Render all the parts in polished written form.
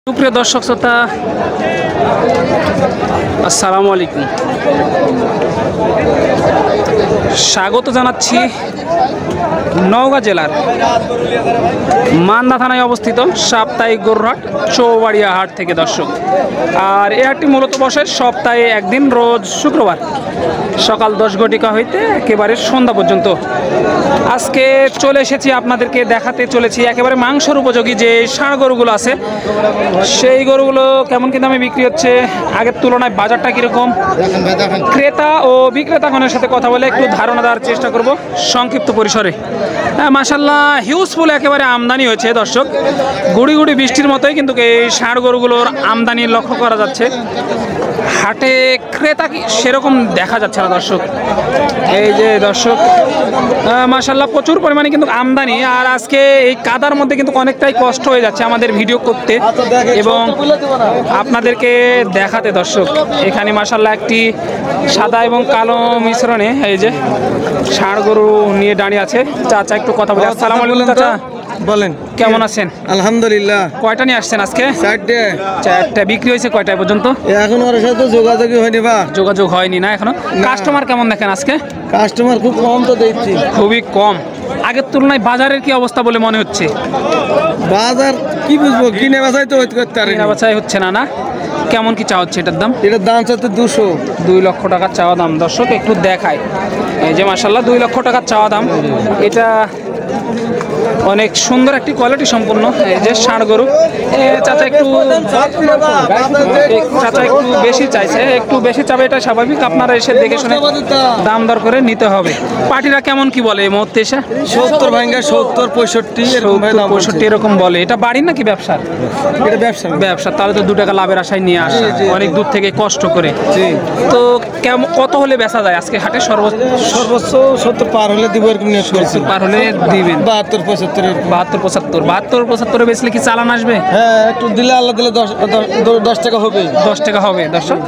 সুপ্রিয় দর্শক শ্রোতা আসসালামু আলাইকুম, স্বাগত জানাচ্ছি নওগাঁ জেলার মান্দা থানায় অবস্থিত সাপ্তাহিক গরুর হাট চৌবাড়িয়া হাট থেকে। দর্শক, আর এই হাটটি মূলত বসে সপ্তাহে একদিন, রোজ শুক্রবার সকাল 10 ঘটিকা হইতে একেবারে সন্ধ্যা পর্যন্ত। আজকে চলে এসেছি, আপনাদেরকে দেখাতে চলেছি একেবারে মাংসের উপযোগী যে ষাঁড় গরুগুলো আছে, সেই গরুগুলো কেমন কি দামে বিক্রি হচ্ছে, আগের তুলনায় বাজারটা কীরকম, ক্রেতা ও বিক্রেতাগণের সাথে কথা বলে একটু ধারণা দেওয়ার চেষ্টা করব সংক্ষিপ্ত পরিসরে। মাশাআল্লাহ, হিউজফুল একেবারে আমদানি হয়েছে দর্শক, গুড়ি গুড়ি বৃষ্টির মতোই কিন্তু এই ষাঁড় গরুগুলোর আমদানি লক্ষ্য করা যাচ্ছে। হাটে ক্রেতা কি সেরকম দেখা যাচ্ছে না দর্শক। এই যে দর্শক, মাশাআল্লাহ প্রচুর পরিমাণে কিন্তু আমদানি, আর আজকে এই কাদার মধ্যে কিন্তু অনেকটাই কষ্ট হয়ে যাচ্ছে আমাদের ভিডিও করতে এবং আপনাদেরকে দেখাতে। দর্শক, এখানে মাশাআল্লাহ একটি সাদা এবং কালো মিশ্রণে এই যে ষাঁড় গরু নিয়ে দাঁড়িয়ে আছে। চাচা একটু কথা বলি। আসসালামু আলাইকুম চাচা, বলেন কেমন আছেন? আলহামদুলিল্লাহ। কয়টা নিয়ে আসছেন আজকে? চারটে। বিক্রি হয়েছে কয়টা পর্যন্ত? এখন ওর সাথে যোগাযোগই হয়নি। যোগাযোগ হয়নি না এখনো? কাস্টমার কেমন দেখেন আজকে? কাস্টমার খুব কম তো দেখছি, খুবই কম। আগের তুলনায় বাজারের কি অবস্থা বলে মনে হচ্ছে? বাজার কি বুঝবো, কিনে বেচাই তো কিনা বেচাই হচ্ছে না। না, কেমন কি চাওয়া হচ্ছে এটার দাম? এটার দাম চাচ্ছে 2 লক্ষ টাকা চাওয়া দাম। দর্শক একটু দেখায়, এই যে মাশাআল্লাহ 2 লক্ষ টাকার চাওয়া দাম। এটা অনেক সুন্দর একটি কোয়ালিটি সম্পূর্ণ এই যে ষাঁড় গরু। চাচা একটু বেশি চাইছে, একটু বেশি চাবে, এটা স্বাভাবিক। আপনারা এসে দেখে শুনে দাম দর করে নিতে হবে। পার্টিরা কেমন কি বলে এই মুহূর্তে এসে? 70 ভাঙ্গা 70 65 এরকম বলে। এটা বাড়ির নাকি ব্যবসার? এটা ব্যবসা। তাহলে তো 2 টাকা লাভের আশায় নিয়ে আসে, অনেক দূর থেকে কষ্ট করে। তো কত হলে বেচা যায় আজকে হাটে? সর্বোচ্চ 70 পার হলে দিব, এরকম নিয়ে 70 পার হলে দিবেন। 72 75 বেচলে কি চালান আসবে? হ্যাঁ, একটু দিলে আল্লাহ দিলে 10 টাকা হবে। 10 টাকা হবে দর্শক।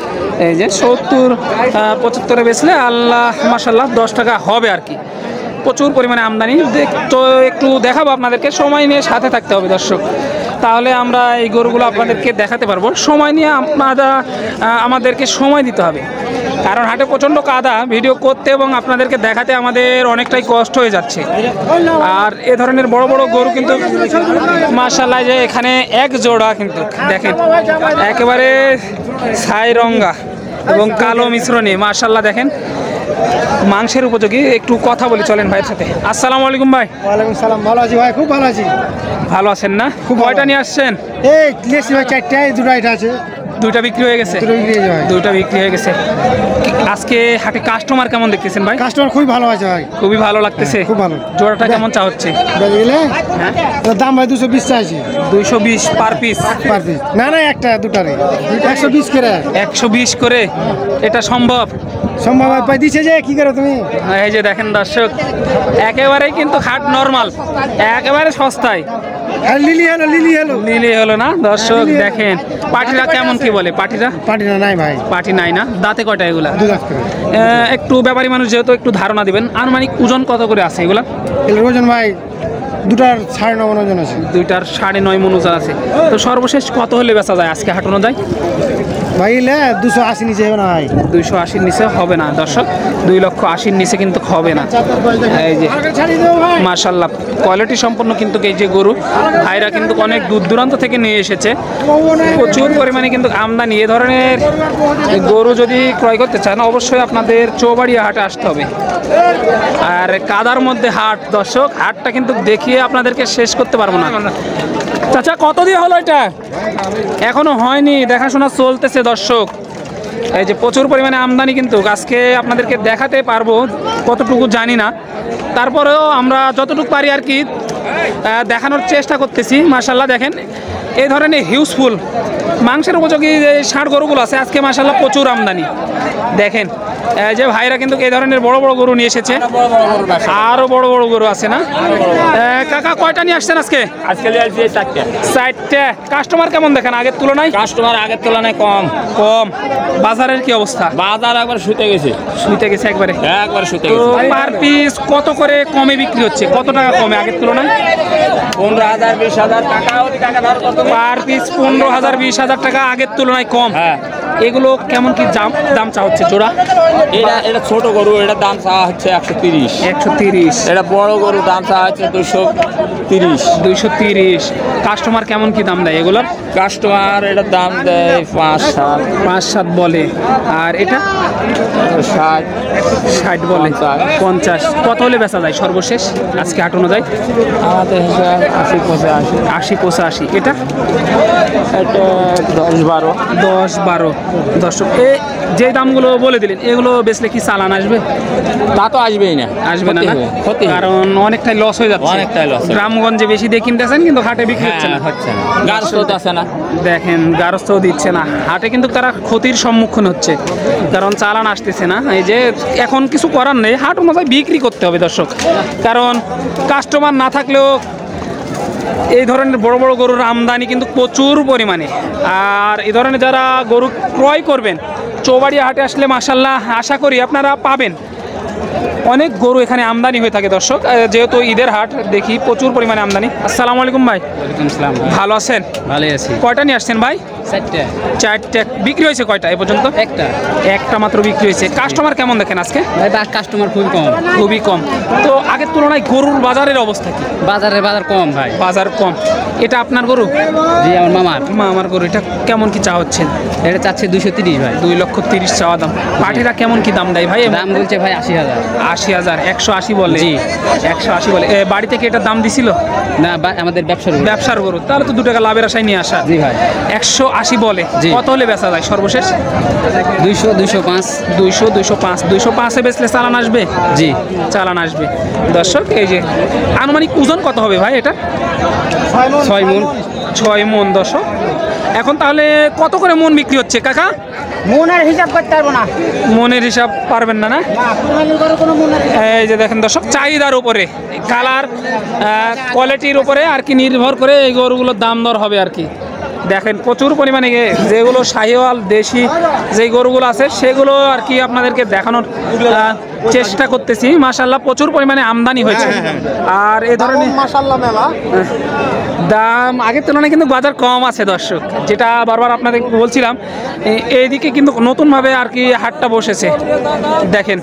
এই যে 70 75 বেচলে আল্লাহ মাশাআল্লাহ 10 টাকা হবে আর কি। প্রচুর পরিমাণে আমদানি। তো একটু দেখাবো আপনাদেরকে, সময় নিয়ে সাথে থাকতে হবে দর্শক, তাহলে আমরা এই গরুগুলো আপনাদেরকে দেখাতে পারবো। সময় নিয়ে আমাদেরকে সময় দিতে হবে, কারণ হাটে প্রচণ্ড কাদা, ভিডিও করতে এবং আপনাদেরকে দেখাতে আমাদের অনেকটাই কষ্ট হয়ে যাচ্ছে। আর এ ধরনের বড় বড় গরু কিন্তু মাশাআল্লাহ যে এখানে এক জোড়া কিন্তু দেখেন একেবারে ছাই রঙা এবং কালো মিশ্রণে, মাশাআল্লাহ দেখেন মাংসের উপযোগী। একটু কথা বলি চলেন ভাইয়ের সাথে। আসসালামু আলাইকুম ভাই। ওয়ালাইকুম সালাম। ভালো আছি ভাই, খুব ভালো আছি। ভালো আছেন না? কয়টা নিয়ে আসছেন? এই লেসি ভাই 4টা, 2টা এটা আছে। 2টা বিক্রি হয়ে গেছে? 2টা বিক্রি হয়ে গেছে। আজকে হাটে কাস্টমার কেমন দেখতেছেন ভাই? কাস্টমার খুবই ভালো আছে ভাই, খুবই ভালো লাগতেছে। খুব ভালো। জোড়াটা কেমন চা হচ্ছে? হ্যাঁ, দাম ভাই 220 চাইছি। 220 পার পিস? না একটা দুটারে 120 করে। 120 করে? এটা সম্ভব? সম্ভব ভাই, দিছে যে কি করো তুমি? এই যে দেখেন দর্শক, একেবারেই কিন্তু হাট নরমাল, একেবারে সস্তায়। লিলি হলো না দর্শক। দেখেন পাটিরা কেমন কি বলে? পাটিরা নাই ভাই, পাটি নাই না? দাঁতে কয়টা এগুলা? 2 দাঁত করে। একটু ব্যাপারী মানুষ যেহেতু একটু ধারণা দিবেন, আনুমানিক ওজন কত করে আছে এগুলা? ওজন ভাই 2টার 9.5 মণ ওজন আছে। 2টার 9.5 মণ ওজন আছে। তো সর্বশেষ কত হলে বেচা যায় আজকে হাট অনুযায়ী? ভাই 280 নিচে হবে না ভাই? 280 নিচে হবে না দর্শক, 2,80,000 নিচে কিন্তু হবে না। এই যে মাশাআল্লাহ কোয়ালিটি সম্পন্ন কিন্তু এই যে গরু ভাইরা কিন্তু অনেক দূর দূরান্ত থেকে নিয়ে এসেছে, প্রচুর পরিমাণে কিন্তু আমদানি। এ ধরনের গরু যদি ক্রয় করতে চান অবশ্যই আপনাদের চৌবাড়িয়া হাটে আসতে হবে। আর কাদার মধ্যে হাট দর্শক, হাটটা কিন্তু দেখিয়ে আপনাদেরকে শেষ করতে পারবো না। চাচা কত দিয়ে হলো এটা? এখনো হয়নি, দেখাশোনা চলতেছে দর্শক। এই যে প্রচুর পরিমাণে আমদানি কিন্তু আজকে আপনাদেরকে দেখাতে পারবো কতটুকু জানি না, তারপরেও আমরা যতটুকু পারি আর কি দেখানোর চেষ্টা করতেছি। মাশাআল্লাহ দেখেন এই ধরনের হিউজফুল মাংসের উপযোগী যে ষাঁড় গরুগুলো আছে আজকে মাশাআল্লাহ প্রচুর আমদানি। দেখেন এই যে ভাইরা কিন্তু এই ধরনের বড় বড় গরু নিয়ে এসেছে, আরো বড় বড় গরু আছে না? কাকা কয়টা নিয়ে আসছেন আজকে? আজকে 4টা। কাস্টমার কেমন দেখেন আগের তুলনায়? কাস্টমার আগের তুলনায় কম। বাজারের কি অবস্থা? বাজার একবার শুতে গেছে একবারে শুতে গেছে। পার পিস কত করে কমে বিক্রি হচ্ছে? কত টাকা কমে আগের তুলনায়? 15,000 20,000 টাকা ওই টাকা ধর কত পার পিস 15,000 20,000 টাকা আগের তুলনায় কম। হ্যাঁ এগুলো কেমন কি দাম চা হচ্ছে জোড়া? এটা ছোট গরু, এটার দাম চাওয়া হচ্ছে 130। 130। এটা বড় গরু দাম চাওয়া হচ্ছে 230। 230। কাস্টমার কেমন কি দাম দেয় এগুলোর? কাস্টমার এটার দাম দেয় 5-7। 5-7 বলে। আর এটা 60 60 বলে। 50। কত হলে বেচা যায় সর্বশেষ আজকে হাট অনুযায়ী? আমাদের হিসাব 80-85। 80-85। এটা এটা 10-12। 10-12। দর্শক যে দামগুলো বলে দিলেন এগুলো বেচলে কি চালান আসবে? তা তো আসবেই না, আসবে না, না? ক্ষতি হবে। কারণ অনেকটাই লস হয়ে যাচ্ছে। অনেকটাই loss। গ্রামগঞ্জে বেশি দিয়ে কিনতেছেন কিন্তু হাটে বিক্রি হচ্ছে না। হচ্ছে না, গাছ তো আছে না। দেখেন গারস্থও দিচ্ছে না হাটে, কিন্তু তারা ক্ষতির সম্মুখীন হচ্ছে কারণ চালান আসতেছে না। এই যে এখন কিছু করার নেই, হাট অনুযায়ী বিক্রি করতে হবে দর্শক, কারণ কাস্টমার না থাকলেও এই ধরনের বড় বড় গরুর আমদানি কিন্তু প্রচুর পরিমাণে। আর এই ধরনের যারা গরু ক্রয় করবেন চৌবাড়িয়া হাটে আসলে মাশাআল্লাহ আশা করি আপনারা পাবেন অনেক গরু এখানে আমদানি হয়ে থাকে দর্শক। যেহেতু ঈদের হাট দেখি প্রচুর পরিমাণে আমদানি। আসসালামু আলাইকুম ভাই। ওয়ালাইকুম আসসালাম। ভালো আছেন? ভালোই আছি। কয়টা নিয়ে আসছেন ভাই? 4টা। 4টা। বিক্রি হয়েছে কয়টা এ পর্যন্ত? একটা মাত্র বিক্রি হয়েছে। কাস্টমার কেমন দেখেন আজকে? ভাই কাস্টমার খুবই কম। খুবই কম। তো আগের তুলনায় গরুর বাজারের অবস্থা কি? বাজার কম ভাই। বাজার কম। এটা আপনার গরু? জি আমার মামার। আমার গরু। এটা কেমন কি চা হচ্ছে? এটা চাচ্ছে 230 ভাই। 2,30,000 চাওয়া দাম। পাটিরা কেমন কি দাম দেয় ভাই? দাম বলছে ভাই 80,000। 80,000। 180 বলে? জি। 180 বলে। বাড়ি থেকে এটার দাম দিছিল? না আমাদের ব্যবসার গরু, তাহলে তো 2 টাকা লাভের আশায় নিয়ে আসা। জি ভাই। 180 বলে। জি। কত হলে বেচা যায় সর্বশেষ? 200 205। 200 205। 205-এ বেচলে চালান আসবে? জি চালান আসবে। দর্শক এই যে আনুমানিক ওজন কত হবে ভাই এটা? 6 মণ। 6 মণ দর্শক। এখন তাহলে কত করে মন বিক্রি হচ্ছে কাকা? মনের হিসাব করতে পারবো না। মনের হিসাব পারবেন না? না, এই যে দেখেন দর্শক, চাহিদার উপরে, কালার কোয়ালিটির উপরে আর কি নির্ভর করে এই গরুগুলোর দাম দর হবে আর কি। দেখেন প্রচুর পরিমাণে যেগুলো শাহিওয়াল দেশি যে গরুগুলো আছে সেগুলো আর কি আপনাদেরকে দেখানোর চেষ্টা করতেছি। মাশাআল্লাহ প্রচুর পরিমাণে আমদানি হয়েছে। আর এই ধরনের মাশাআল্লাহ মেলা দাম আগের তুলনায় কিন্তু বাজার কম আছে দর্শক, যেটা বারবার আপনাদের বলছিলাম। এইদিকে কিন্তু নতুনভাবে আর কি হাটটা বসেছে। দেখেন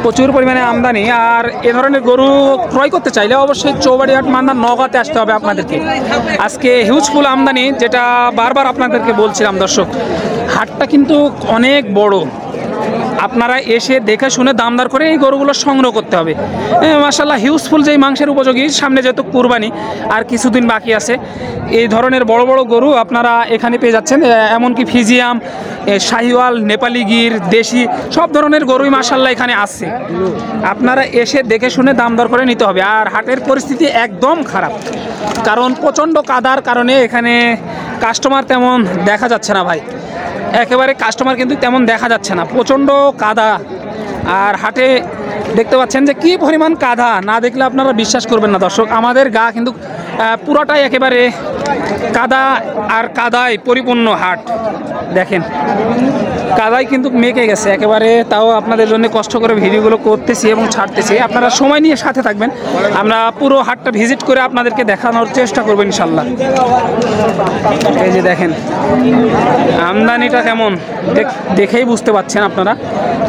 প্রচুর পরিমাণে আমদানি। আর এ ধরনের গরু ক্রয় করতে চাইলে অবশ্যই চৌবাড়িয়া হাট মান্দার নওগাঁতে আসতে হবে আপনাদেরকে। আজকে হিউজফুল আমদানি, যেটা বারবার আপনাদেরকে বলছিলাম দর্শক। হাটটা কিন্তু অনেক বড়, আপনারা এসে দেখে শুনে দামদার করে এই গরুগুলো সংগ্রহ করতে হবে। মাশাআল্লাহ হিউজফুল যেই মাংসের উপযোগী, সামনে যেহেতু কুরবানি আর কিছুদিন বাকি আছে, এই ধরনের বড় বড় গরু আপনারা এখানে পেয়ে যাচ্ছেন। এমনকি ফিজিয়াম, শাহিওয়াল, নেপালি গির, দেশি সব ধরনের গরুই মাশাআল্লাহ এখানে আছে। আপনারা এসে দেখে শুনে দাম দর করে নিতে হবে। আর হাটের পরিস্থিতি একদম খারাপ, কারণ প্রচণ্ড কাদার কারণে এখানে কাস্টমার তেমন দেখা যাচ্ছে না ভাই। একেবারে কাস্টমার কিন্তু তেমন দেখা যাচ্ছে না, প্রচণ্ড কাদা। আর হাটে দেখতে পাচ্ছেন যে কি পরিমাণ কাদা, না দেখলে আপনারা বিশ্বাস করবেন না দর্শক। আমাদের গা কিন্তু পুরোটাই একেবারে কাদা আর কাদায় পরিপূর্ণ হাট। দেখেন কাদায় কিন্তু মেকে গেছে একেবারে। তাও আপনাদের জন্য কষ্ট করে ভিডিওগুলো করতেছি এবং ছাড়তেছি, আপনারা সময় নিয়ে সাথে থাকবেন। আমরা পুরো হাটটা ভিজিট করে আপনাদেরকে দেখানোর চেষ্টা করবো ইনশাল্লাহ। এই যে দেখেন আমদানিটা কেমন, দেখেই বুঝতে পারছেন আপনারা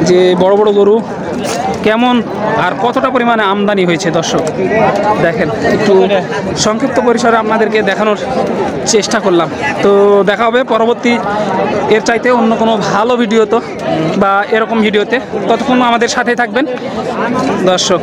যে বড় বড় গরু কেমন আর কতটা পরিমাণে আমদানি হয়েছে দর্শক। দেখেন একটু সংক্ষিপ্ত পরিসরে আপনাদেরকে দেখানোর চেষ্টা করলাম। তো দেখা হবে পরবর্তী এর চাইতে অন্য কোনো ভালো ভিডিওতে বা এরকম ভিডিওতে। ততক্ষণ আমাদের সাথে থাকবেন দর্শক।